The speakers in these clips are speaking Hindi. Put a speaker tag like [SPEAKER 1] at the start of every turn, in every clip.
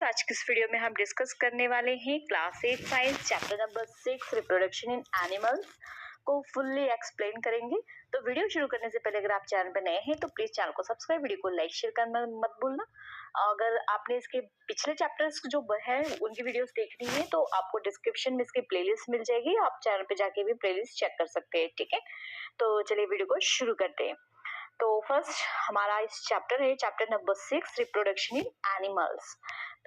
[SPEAKER 1] आज की इस वीडियो में हम डिस्कस करने वाले हैं class 8 science chapter number 6 reproduction in animals को फुल्ली एक्सप्लेन करेंगे। तो वीडियो शुरू करने से पहले अगर आप चैनल पर नए हैं तो प्लीज चैनल को सब्सक्राइब, वीडियो को लाइक शेयर करना मत भूलना। अगर आपने इसके पिछले चैप्टर्स जो है उनकी वीडियोस देखनी है तो आपको डिस्क्रिप्शन में इसकी प्लेलिस्ट मिल जाएगी, आप चैनल पे जाके भी प्लेलिस्ट चेक कर सकते हैं। ठीक है, तो चलिए वीडियो को शुरू करते हैं। तो फर्स्ट हमारा इस चैप्टर है chapter number 6 reproduction in animals.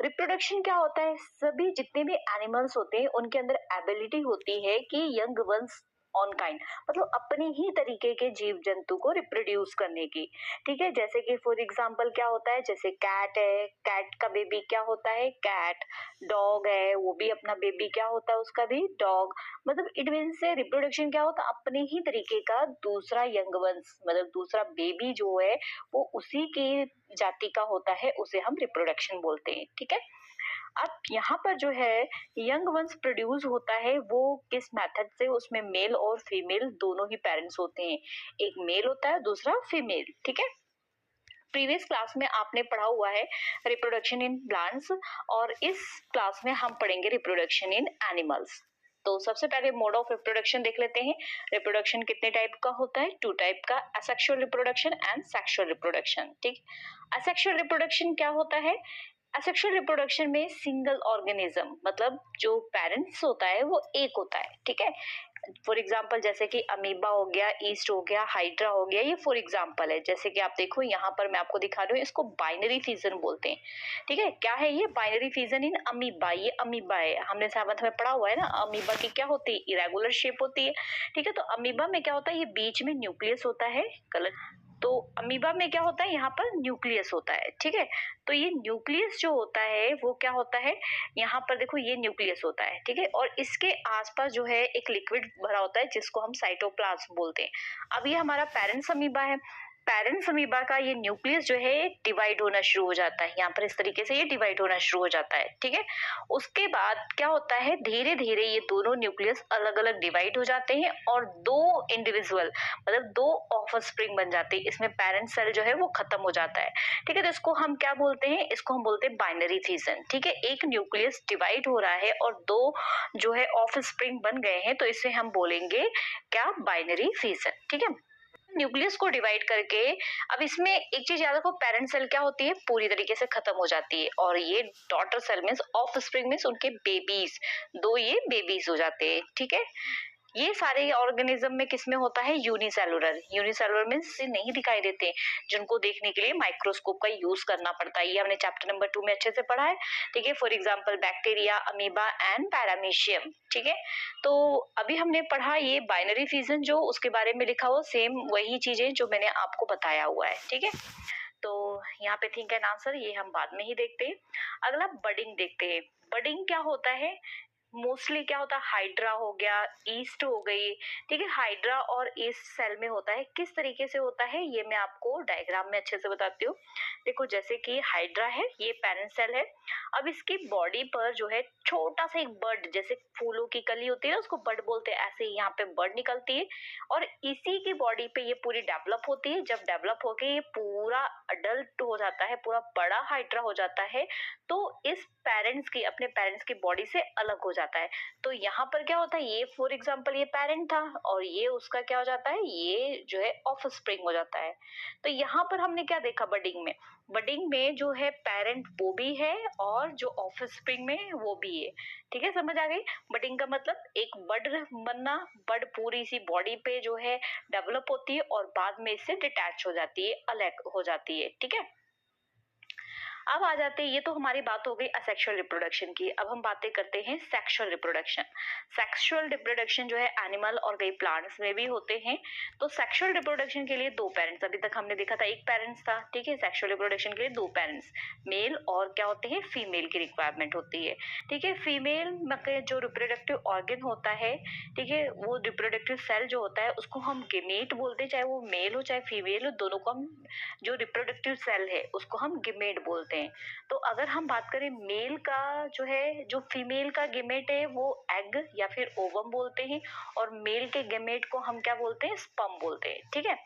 [SPEAKER 1] Reproduction क्या होता है? सभी जितने भी एनिमल्स होते हैं उनके अंदर एबिलिटी होती है कि यंग वंस ऑन काइंड, मतलब अपने ही तरीके के जीव जंतु को रिप्रोड्यूस करने की। ठीक है, जैसे कि फॉर एग्जांपल क्या होता है, जैसे कैट है, कैट का बेबी क्या होता है कैट, डॉग है वो भी अपना बेबी क्या होता है उसका भी डॉग। मतलब इट मीन से रिप्रोडक्शन क्या होता है, अपने ही तरीके का दूसरा यंग वंस मतलब दूसरा बेबी जो है वो उसी की जाति का होता है, उसे हम रिप्रोडक्शन बोलते हैं। ठीक है, अब यहाँ पर जो है यंग वंस प्रोड्यूस होता है वो किस मेथड से, उसमें मेल और फीमेल दोनों ही पेरेंट्स होते हैं, एक मेल होता है दूसरा फीमेल। ठीक है, प्रीवियस क्लास में आपने पढ़ा हुआ है रिप्रोडक्शन इन प्लांट्स और इस क्लास में हम पढ़ेंगे रिप्रोडक्शन इन एनिमल्स। तो सबसे पहले मोड ऑफ रिप्रोडक्शन देख लेते हैं। रिप्रोडक्शन कितने टाइप का होता है? टू टाइप का, asexual reproduction and sexual reproduction. ठीक, असेक्सुअल रिप्रोडक्शन क्या होता है? असेक्सुअल रिप्रोडक्शन में सिंगल ऑर्गेनिज्म मतलब जो पेरेंट्स होता है वो एक होता है। ठीक है, फॉर एग्जाम्पल जैसे कि अमीबा हो गया, ईस्ट हो गया, हाइड्रा हो गया, ये फॉर एग्जाम्पल है। जैसे कि आप देखो यहाँ पर मैं आपको दिखा रही हूँ, इसको बाइनरी फिजन बोलते हैं। ठीक है, क्या है ये बाइनरी फिजन इन अमीबा? ये अमीबा है, हमने 7th में पढ़ा हुआ है ना, अमीबा की क्या होती है? इरेगुलर शेप होती है। ठीक है, तो अमीबा में क्या होता है, ये बीच में न्यूक्लियस होता है। कलर तो अमीबा में क्या होता है, यहाँ पर न्यूक्लियस होता है। ठीक है, तो ये न्यूक्लियस जो होता है वो क्या होता है, यहाँ पर देखो ये न्यूक्लियस होता है। ठीक है, और इसके आसपास जो है एक लिक्विड भरा होता है जिसको हम साइटोप्लाज्म बोलते हैं। अब ये हमारा पेरेंट्स अमीबा है। पेरेंट्स अमीबा का ये न्यूक्लियस जो है डिवाइड होना शुरू हो जाता है, यहाँ पर इस तरीके से ये डिवाइड होना शुरू हो जाता है। ठीक है, उसके बाद क्या होता है, धीरे धीरे ये दोनों न्यूक्लियस अलग अलग डिवाइड हो जाते हैं और दो इंडिविजुअल मतलब दो ऑफस्प्रिंग बन जाते हैं। इसमें पेरेंट सेल जो है वो खत्म हो जाता है। ठीक है, तो इसको हम क्या बोलते हैं? इसको हम बोलते हैं बाइनरी फिजन। ठीक है, एक न्यूक्लियस डिवाइड हो रहा है और दो जो है ऑफस्प्रिंग बन गए हैं, तो इसे हम बोलेंगे क्या? Binary fission. ठीक है, न्यूक्लियस को डिवाइड करके अब इसमें एक चीज याद रखो, पेरेंट सेल क्या होती है? पूरी तरीके से खत्म हो जाती है और ये daughter cell means offspring means उनके बेबीज, दो ये बेबीज हो जाते हैं। ठीक है, ये सारे ऑर्गेनिज्म में किसमें होता है? यूनिसेलुलर। यूनिसेलुलर मींस नहीं दिखाई देते, जिनको देखने के लिए माइक्रोस्कोप का यूज करना पड़ता है। ये हमने चैप्टर नंबर 2 में अच्छे से पढ़ा है। ठीक है, for example bacteria, amoeba and paramecium. ठीक है, तो अभी हमने पढ़ा ये बाइनरी फिजन, जो उसके बारे में लिखा हो सेम वही चीजें जो मैंने आपको बताया हुआ है। ठीक है, तो यहाँ पे थिंक एंड आंसर ये हम बाद में ही देखते हैं। अगला बडिंग देखते हैं। बडिंग क्या होता है? मोस्टली क्या होता है, हाइड्रा हो गया, ईस्ट हो गई। ठीक है, हाइड्रा और ईस्ट सेल में होता है। किस तरीके से होता है ये मैं आपको डायग्राम में अच्छे से बताती हूँ। देखो जैसे कि हाइड्रा है, ये पेरेंट सेल है। अब इसकी बॉडी पर जो है छोटा सा एक बड, जैसे फूलों की कली होती है ना उसको बड बोलते हैं, ऐसे ही यहाँ पे बड निकलती है और इसी की बॉडी पे ये पूरी डेवलप होती है। जब डेवलप होके ये पूरा अडल्ट हो जाता है, पूरा बड़ा हाइड्रा हो जाता है, तो इस पेरेंट्स की, अपने पेरेंट्स की बॉडी से अलग हो जाता है। तो यहाँ पर क्या होता है, ये फॉर एग्जांपल ये पेरेंट था और ये उसका क्या हो जाता है, ये जो है ऑफस्प्रिंग हो जाता है। तो यहाँ पर हमने क्या देखा बडिंग में? बडिंग में जो है पेरेंट वो भी है और जो ऑफस्प्रिंग में वो भी है। ठीक है, समझ आ गई? बडिंग का मतलब एक बड बनना, बड पूरी सी बॉडी पे जो है डेवलप होती है और बाद में इससे डिटैच हो जाती है, अलग हो जाती है। ठीक है, अब आ जाते हैं, ये तो हमारी बात हो गई असेक्सुअल रिप्रोडक्शन की। अब हम बातें करते हैं सेक्सुअल रिप्रोडक्शन। सेक्सुअल रिप्रोडक्शन जो है एनिमल और कई प्लांट्स में भी होते हैं। तो सेक्सुअल रिप्रोडक्शन के लिए दो पेरेंट्स, अभी तक हमने देखा था एक पेरेंट्स था। ठीक है, सेक्सुअल रिप्रोडक्शन के लिए दो पेरेंट्स, मेल और क्या होते हैं, फीमेल की रिक्वायरमेंट होती है। ठीक है, फीमेल में जो रिप्रोडक्टिव ऑर्गन होता है, ठीक है, वो रिप्रोडक्टिव सेल जो होता है उसको हम गेमेट बोलते हैं, चाहे वो मेल हो चाहे फीमेल हो, दोनों को हम, जो रिप्रोडक्टिव सेल है उसको हम गेमेट बोलते हैं। तो अगर हम बात करें मेल का जो है, जो फीमेल का गेमेट है वो एग या फिर ओवम बोलते हैं और मेल के गेमेट को हम क्या बोलते हैं? स्पर्म बोलते हैं। ठीक है,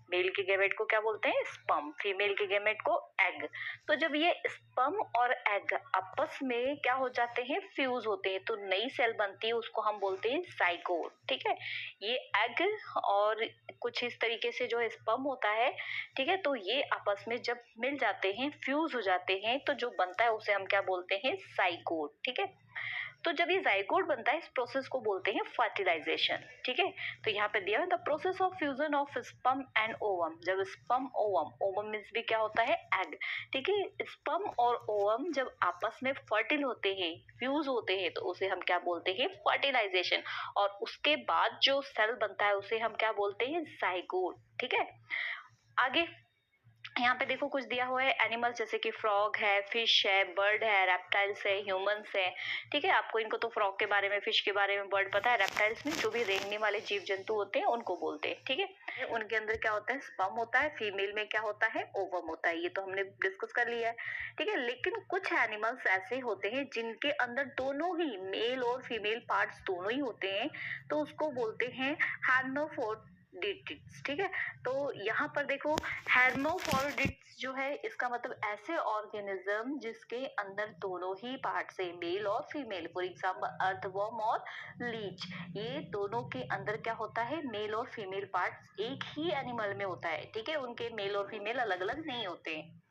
[SPEAKER 1] मेल के गैमेट को क्या बोलते हैं? स्पर्म। फीमेल के गैमेट को एग। तो जब ये स्पर्म और एग आपस में क्या हो जाते हैं? फ्यूज होते हैं, तो नई सेल बनती है, उसको हम बोलते हैं जाइगोट। ठीक है, ये एग और कुछ इस तरीके से जो स्पर्म होता है, ठीक है, तो ये आपस में जब मिल जाते हैं, फ्यूज हो जाते हैं, तो जो बनता है उसे हम क्या बोलते हैं? जाइगोट। ठीक है, तो जब ये जाइगोट बनता है, इस प्रोसेस को बोलते हैं फर्टिलाइजेशन। ठीक है, तो यहाँ पे दिया है the process of fusion of sperm and ovum. जब स्पर्म ओवम, ओवम मीन्स भी क्या होता है? एग। ठीक है, स्पर्म और ओवम जब आपस में फर्टिल होते हैं, फ्यूज होते हैं, तो उसे हम क्या बोलते हैं? फर्टिलाइजेशन। और उसके बाद जो सेल बनता है उसे हम क्या बोलते हैं? जाइगोट। ठीक है, आगे यहाँ पे देखो कुछ दिया हुआ है एनिमल्स, जैसे कि फ्रॉग है, फिश है, बर्ड है, रेप्टाइल्स है, ह्यूमंस है। ठीक है, आपको इनको तो फ्रॉग के बारे में, फिश के बारे में, बर्ड पता है। रेप्टाइल्स में जो भी रेंगने वाले जीव जंतु होते हैं उनको बोलते हैं। ठीक है, उनके अंदर क्या होता है? स्पर्म होता है, फीमेल में क्या होता है? ओवम होता है। ये तो हमने डिस्कस कर लिया है। ठीक है, लेकिन कुछ एनिमल्स ऐसे होते हैं जिनके अंदर दोनों ही मेल और फीमेल पार्ट्स दोनों ही होते हैं, तो उसको बोलते हैं hermaphrodites। ठीक है, तो यहाँ पर देखो hermaphrodites जो है, इसका मतलब ऐसे ऑर्गेनिज्म जिसके अंदर दोनों ही पार्ट्स है, मेल और फीमेल। फॉर एग्जाम्पल अर्थवर्म और लीच, ये दोनों के अंदर क्या होता है? मेल और फीमेल पार्ट्स एक ही एनिमल में होता है। ठीक है, उनके मेल और फीमेल अलग अलग नहीं होते हैं।